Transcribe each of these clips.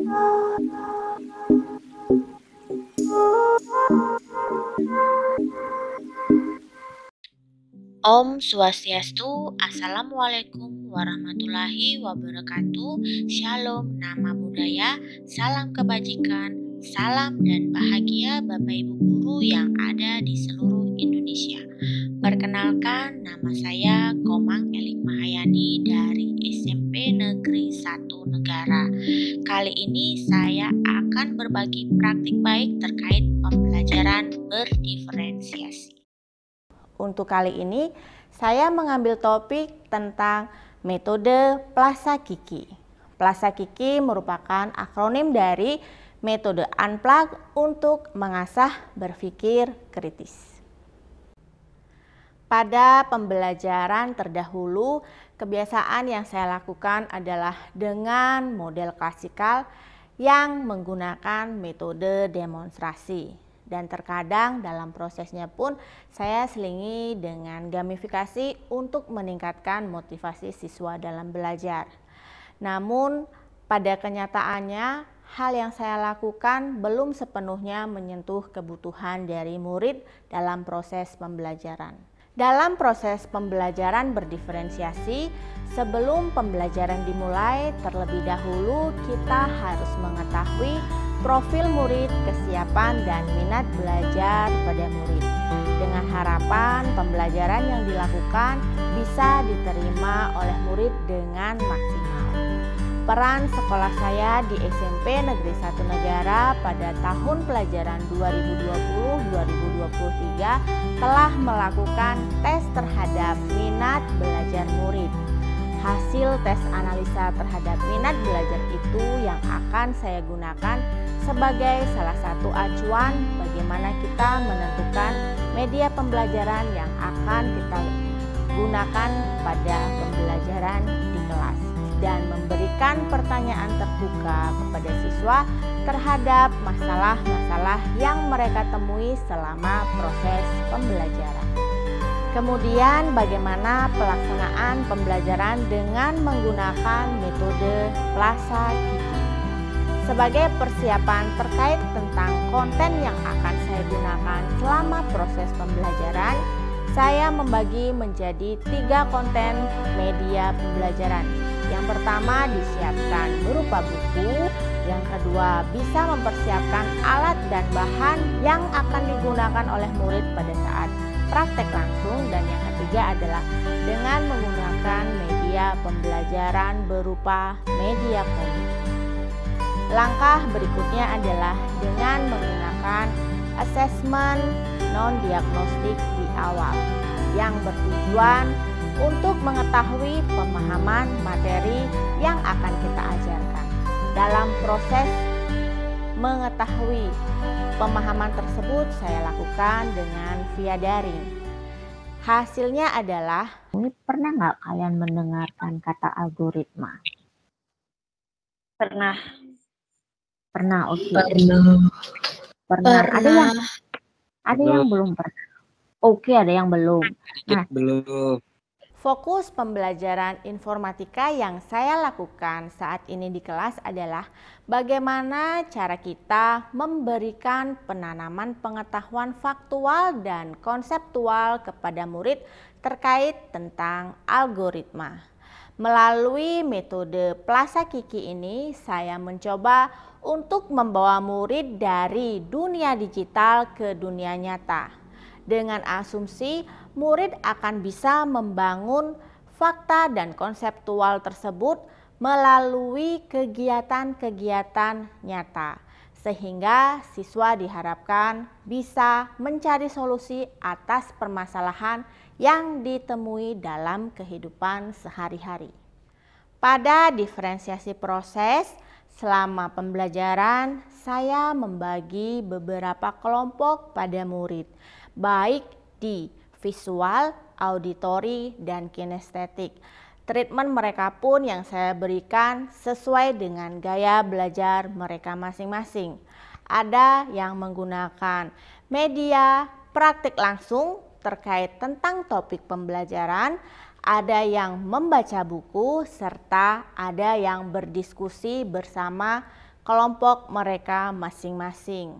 Om Swastiastu, Assalamualaikum warahmatullahi wabarakatuh, Shalom, nama budaya, salam kebajikan, salam dan bahagia Bapak Ibu Guru yang ada di seluruh Indonesia. Perkenalkan, nama saya Komang Elik Mahayani dari SMP Negeri 1 Negara. Kali ini saya akan berbagi praktik baik terkait pembelajaran berdiferensiasi. Untuk kali ini, saya mengambil topik tentang metode Plaza-Kiki. Plaza-Kiki merupakan akronim dari metode Unplug untuk mengasah berpikir kritis. Pada pembelajaran terdahulu, kebiasaan yang saya lakukan adalah dengan model klasikal yang menggunakan metode demonstrasi. Dan terkadang dalam prosesnya pun saya selingi dengan gamifikasi untuk meningkatkan motivasi siswa dalam belajar. Namun pada kenyataannya hal yang saya lakukan belum sepenuhnya menyentuh kebutuhan dari murid dalam proses pembelajaran. Dalam proses pembelajaran berdiferensiasi, sebelum pembelajaran dimulai, terlebih dahulu kita harus mengetahui profil murid, kesiapan, dan minat belajar pada murid. Dengan harapan pembelajaran yang dilakukan bisa diterima oleh murid dengan maksimal. Peran sekolah saya di SMP Negeri 1 Negara pada tahun pelajaran 2020-2023 telah melakukan tes terhadap minat belajar murid. Hasil tes analisa terhadap minat belajar itu yang akan saya gunakan sebagai salah satu acuan bagaimana kita menentukan media pembelajaran yang akan kita gunakan pada pembelajaran di kelas dan memberikan pertanyaan terbuka kepada siswa terhadap masalah-masalah yang mereka temui selama proses pembelajaran. Kemudian bagaimana pelaksanaan pembelajaran dengan menggunakan metode Plaza-Kiki. Sebagai persiapan terkait tentang konten yang akan saya gunakan selama proses pembelajaran, saya membagi menjadi 3 konten media pembelajaran. Yang pertama disiapkan berupa buku, yang kedua bisa mempersiapkan alat dan bahan yang akan digunakan oleh murid pada saat praktek langsung, dan yang ketiga adalah dengan menggunakan media pembelajaran berupa media komik. Langkah berikutnya adalah dengan menggunakan asesmen non-diagnostik di awal yang bertujuan untuk mengetahui pemahaman materi yang akan kita ajarkan. Dalam proses mengetahui pemahaman tersebut saya lakukan dengan via daring. Hasilnya adalah, pernah nggak kalian mendengarkan kata algoritma? Pernah. Pernah, oke. Pernah. Ada yang belum pernah. Oke, ada yang belum. Nah, Belum. fokus pembelajaran informatika yang saya lakukan saat ini di kelas adalah bagaimana cara kita memberikan penanaman pengetahuan faktual dan konseptual kepada murid terkait tentang algoritma. Melalui metode Plaza-Kiki ini, saya mencoba untuk membawa murid dari dunia digital ke dunia nyata. Dengan asumsi murid akan bisa membangun fakta dan konseptual tersebut melalui kegiatan-kegiatan nyata, sehingga siswa diharapkan bisa mencari solusi atas permasalahan yang ditemui dalam kehidupan sehari-hari. Pada diferensiasi proses, selama pembelajaran saya membagi beberapa kelompok pada murid, baik di visual, auditori, dan kinestetik. Treatment mereka pun yang saya berikan sesuai dengan gaya belajar mereka masing-masing. Ada yang menggunakan media praktik langsung terkait tentang topik pembelajaran, ada yang membaca buku, serta ada yang berdiskusi bersama kelompok mereka masing-masing.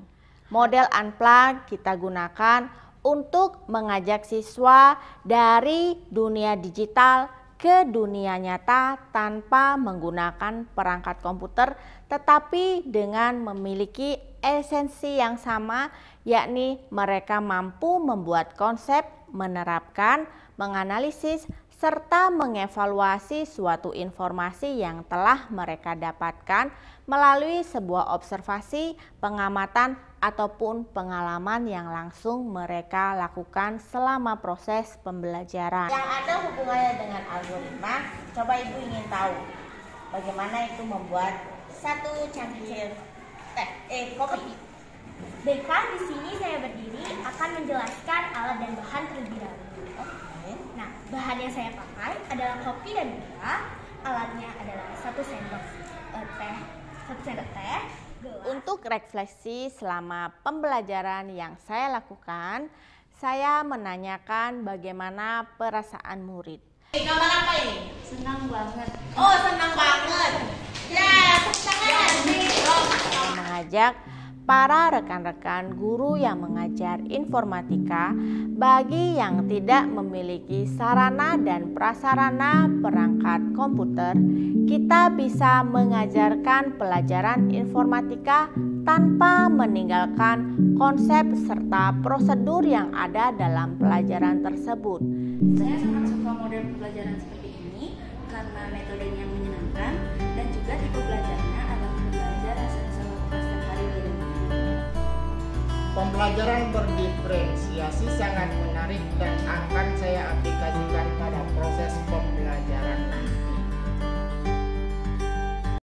Model unplug kita gunakan untuk mengajak siswa dari dunia digital ke dunia nyata tanpa menggunakan perangkat komputer, tetapi dengan memiliki esensi yang sama, yakni mereka mampu membuat konsep, menerapkan, menganalisis, serta mengevaluasi suatu informasi yang telah mereka dapatkan melalui sebuah observasi, pengamatan, ataupun pengalaman yang langsung mereka lakukan selama proses pembelajaran. Yang ada hubungannya dengan algoritma, coba Ibu ingin tahu bagaimana itu membuat satu cangkir kopi. Baiklah, di sini saya berdiri akan menjelaskan alat dan bahan terlebih dahulu. Nah, bahan yang saya pakai adalah kopi dan gula. Alatnya adalah 1 sendok teh, gelas. Untuk refleksi selama pembelajaran yang saya lakukan, saya menanyakan bagaimana perasaan murid. Gambar apa ini? Senang banget. Oh, senang banget. Ya, tepuk tangan. Saya mengajak para rekan-rekan guru yang mengajar informatika bagi yang tidak memiliki sarana dan prasarana perangkat komputer, kita bisa mengajarkan pelajaran informatika tanpa meninggalkan konsep serta prosedur yang ada dalam pelajaran tersebut. Saya sangat suka model pembelajaran seperti ini karena metodenya menyenangkan dan juga tipe belajarnya adalah belajar hasil lakukan setiap hari di rumah. Pembelajaran berdiferensiasi sangat menarik dan akan saya aplikasikan pada proses pembelajaran nanti.